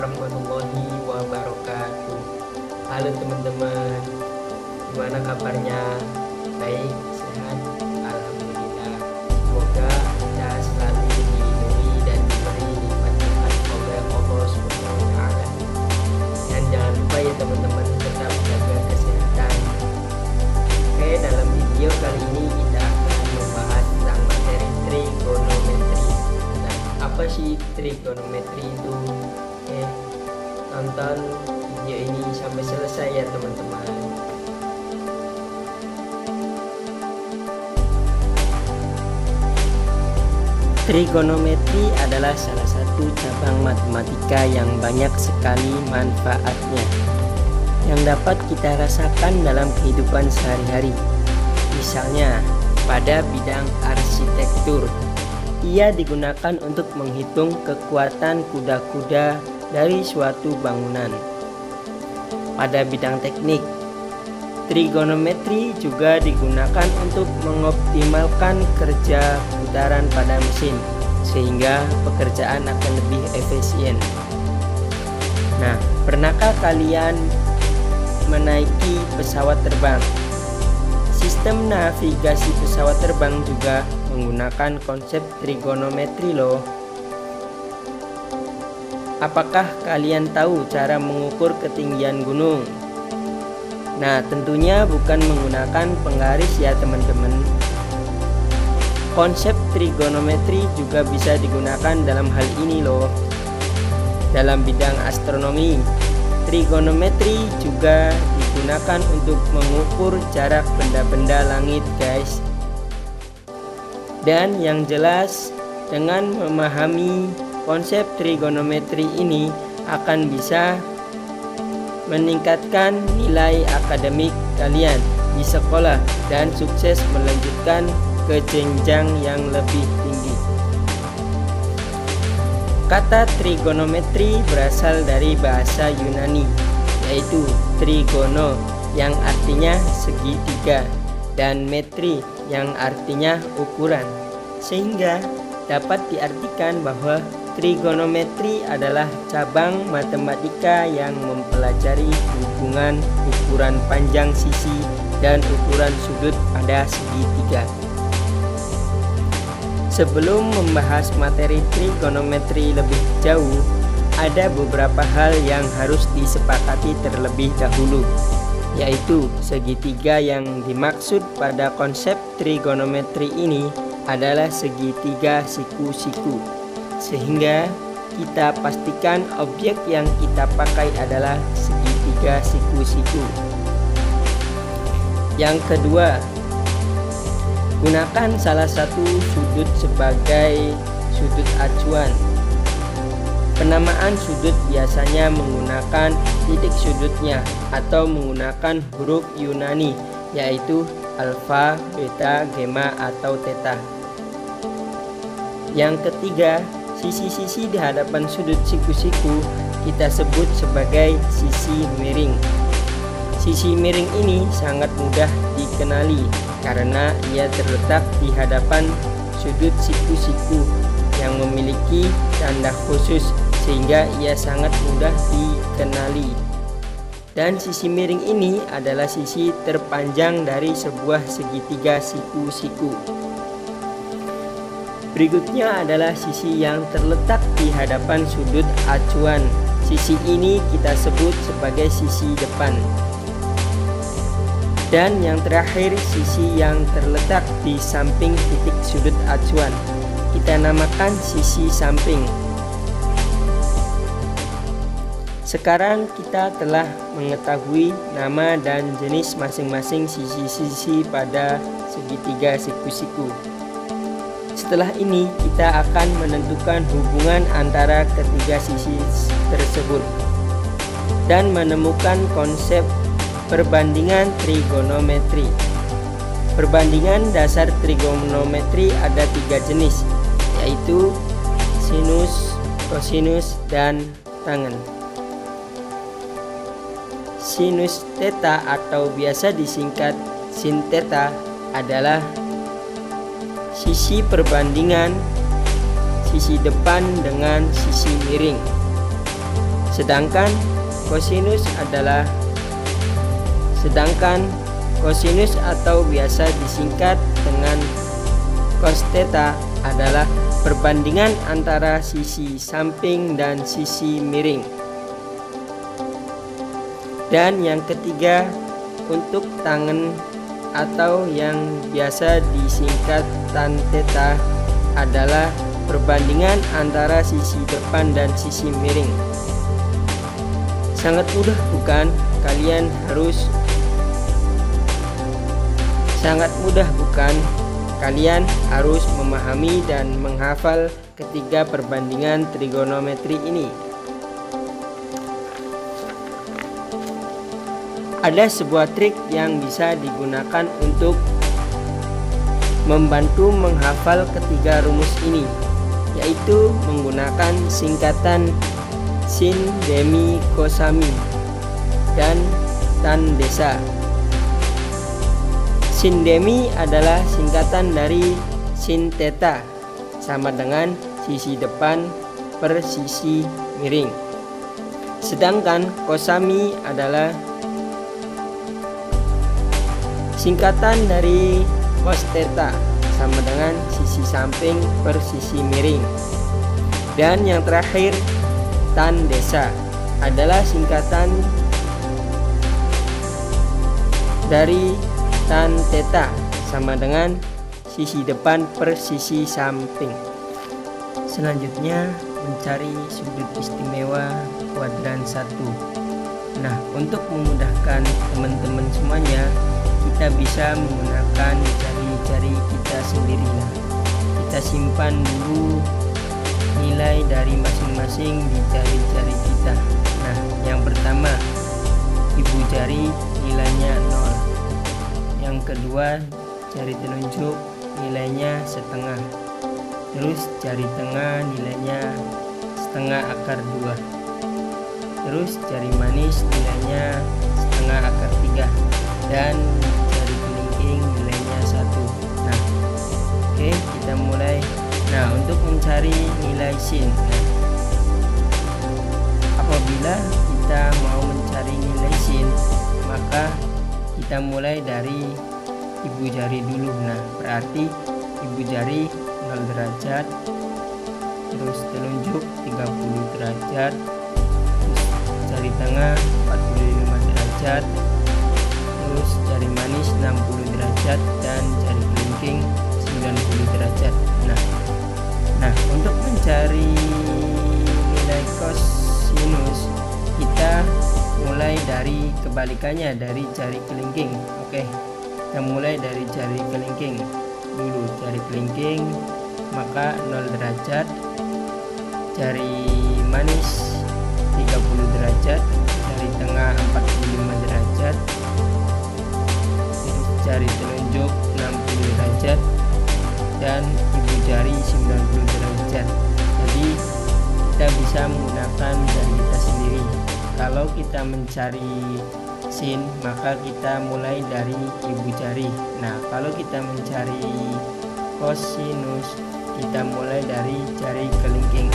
warahmatullahi wabarakatuh. Halo teman-teman, gimana kabarnya? Baik, sehat? Alhamdulillah. Semoga kita selalu dilindungi dan diberi nikmat-nikmat oleh Allah Subhanahu wa Ta'ala. Dan jangan lupa ya teman-teman, tetap jaga kesehatan. Oke, dalam video kali ini kita akan membahas tentang materi trigonometri. Nah, apa sih trigonometri itu? Oke, tonton video ini sampai selesai ya teman-teman. Trigonometri adalah salah satu cabang matematika yang banyak sekali manfaatnya, yang dapat kita rasakan dalam kehidupan sehari-hari. Misalnya, pada bidang arsitektur, ia digunakan untuk menghitung kekuatan kuda-kuda dari suatu bangunan. Pada bidang teknik, trigonometri juga digunakan untuk mengoptimalkan kerja putaran pada mesin, sehingga pekerjaan akan lebih efisien. Nah, pernahkah kalian menaiki pesawat terbang? Sistem navigasi pesawat terbang juga menggunakan konsep trigonometri loh. Apakah kalian tahu cara mengukur ketinggian gunung? Nah, tentunya bukan menggunakan penggaris ya teman-teman. Konsep trigonometri juga bisa digunakan dalam hal ini loh. Dalam bidang astronomi, trigonometri juga digunakan untuk mengukur jarak benda-benda langit, guys. Dan yang jelas, dengan memahami konsep trigonometri ini akan bisa meningkatkan nilai akademik kalian di sekolah dan sukses melanjutkan ke jenjang yang lebih tinggi. Kata trigonometri berasal dari bahasa Yunani, yaitu trigono yang artinya segitiga dan metri yang artinya ukuran, sehingga dapat diartikan bahwa trigonometri adalah cabang matematika yang mempelajari hubungan ukuran panjang sisi dan ukuran sudut pada segitiga. Sebelum membahas materi trigonometri lebih jauh, ada beberapa hal yang harus disepakati terlebih dahulu, yaitu segitiga yang dimaksud pada konsep trigonometri ini adalah segitiga siku-siku, sehingga kita pastikan objek yang kita pakai adalah segitiga siku-siku. Yang kedua, gunakan salah satu sudut sebagai sudut acuan. Penamaan sudut biasanya menggunakan titik sudutnya atau menggunakan huruf Yunani, yaitu alfa, beta, gamma, atau theta. Yang ketiga, sisi-sisi di hadapan sudut siku-siku kita sebut sebagai sisi miring. Sisi miring ini sangat mudah dikenali karena ia terletak di hadapan sudut siku-siku yang memiliki tanda khusus, sehingga ia sangat mudah dikenali. Dan sisi miring ini adalah sisi terpanjang dari sebuah segitiga siku-siku. Berikutnya adalah sisi yang terletak di hadapan sudut acuan. Sisi ini kita sebut sebagai sisi depan. Dan yang terakhir, sisi yang terletak di samping titik sudut acuan, kita namakan sisi samping. Sekarang kita telah mengetahui nama dan jenis masing-masing sisi-sisi pada segitiga siku-siku. Setelah ini kita akan menentukan hubungan antara ketiga sisi tersebut dan menemukan konsep perbandingan trigonometri. Perbandingan dasar trigonometri ada 3 jenis, yaitu sinus, kosinus, dan tangen. Sinus theta atau biasa disingkat sin theta adalah sisi perbandingan sisi depan dengan sisi miring. Sedangkan kosinus atau biasa disingkat dengan cos theta adalah perbandingan antara sisi samping dan sisi miring. Dan yang ketiga, untuk tangen atau yang biasa disingkat tan theta adalah perbandingan antara sisi depan dan sisi miring. Sangat mudah bukan? Kalian harus memahami dan menghafal ketiga perbandingan trigonometri ini. Ada sebuah trik yang bisa digunakan untuk membantu menghafal ketiga rumus ini, yaitu menggunakan singkatan sin, demi, kosami, dan tan desa. Sin demi adalah singkatan dari sin theta, sama dengan sisi depan per sisi miring. Sedangkan kosami adalah singkatan dari cos theta, sama dengan sisi samping per sisi miring. Dan yang terakhir, tan desa adalah singkatan dari tan theta, sama dengan sisi depan per sisi samping. Selanjutnya, mencari sudut istimewa kuadran 1. Nah, untuk memudahkan teman-teman semuanya, kita bisa menggunakan jari-jari kita sendiri. Nah, kita simpan dulu nilai dari masing-masing di jari-jari kita. Nah, yang pertama, ibu jari nilainya 0. Yang kedua, jari telunjuk nilainya setengah. Terus jari tengah nilainya setengah akar 2. Terus jari manis nilainya setengah akar 3. Dan jari kelingking nilainya 1. Nah, oke, kita mulai. Nah, untuk mencari nilai sin, apabila kita mau mencari nilai sin, maka kita mulai dari ibu jari dulu. Nah, berarti ibu jari 0 derajat, terus telunjuk 30 derajat, terus jari tengah 45 derajat, terus jari manis 60 derajat, dan jari kelingking 90 derajat. Nah, untuk mencari nilai kosinus, kita mulai dari kebalikannya, dari jari kelingking. Oke, kita mulai dari jari kelingking dulu. Jari kelingking maka 0 derajat, jari manis 30 derajat, jari tengah 45 derajat, jari telunjuk 60 derajat, dan ibu jari 90 derajat. Jadi kita bisa menggunakan jari kita sendiri. Kalau kita mencari sin, maka kita mulai dari ibu jari. Nah, kalau kita mencari kosinus, kita mulai dari jari kelingking.